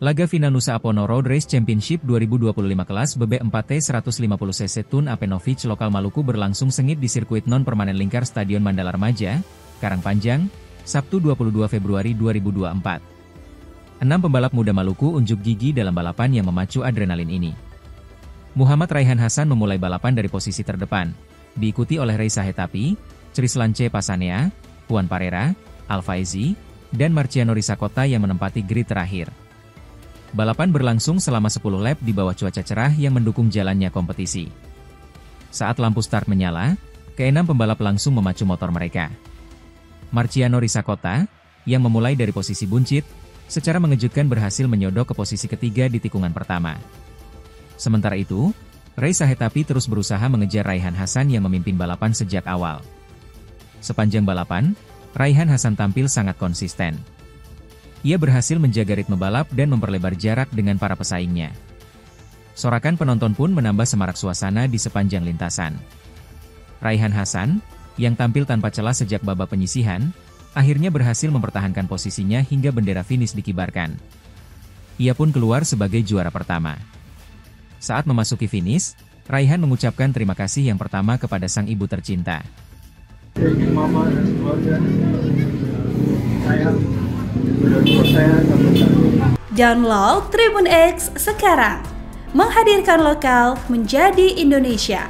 Laga final Nusa Apono Road Race Championship 2025 kelas BB4T 150cc Tun Apenovic lokal Maluku berlangsung sengit di sirkuit non-permanen lingkar Stadion Mandala Remaja, Karangpanjang, Sabtu 22 Februari 2024. 6 pembalap muda Maluku unjuk gigi dalam balapan yang memacu adrenalin ini. Muhammad Raihan Hasan memulai balapan dari posisi terdepan, diikuti oleh Reza Hetapi, Crislance Pasanea, Juan Parera, Alfaizi, dan Marciano Risakota yang menempati grid terakhir. Balapan berlangsung selama 10 lap di bawah cuaca cerah yang mendukung jalannya kompetisi. Saat lampu start menyala, keenam pembalap langsung memacu motor mereka. Marciano Risakota, yang memulai dari posisi buncit, secara mengejutkan berhasil menyodok ke posisi ketiga di tikungan pertama. Sementara itu, Reza Hetapi terus berusaha mengejar Raihan Hasan yang memimpin balapan sejak awal. Sepanjang balapan, Raihan Hasan tampil sangat konsisten. Ia berhasil menjaga ritme balap dan memperlebar jarak dengan para pesaingnya. Sorakan penonton pun menambah semarak suasana di sepanjang lintasan. Raihan Hasan, yang tampil tanpa celah sejak babak penyisihan, akhirnya berhasil mempertahankan posisinya hingga bendera finish dikibarkan. Ia pun keluar sebagai juara pertama. Saat memasuki finish, Raihan mengucapkan terima kasih yang pertama kepada sang ibu tercinta. Mama dan keluarga, Download Tribun X sekarang, menghadirkan lokal menjadi Indonesia.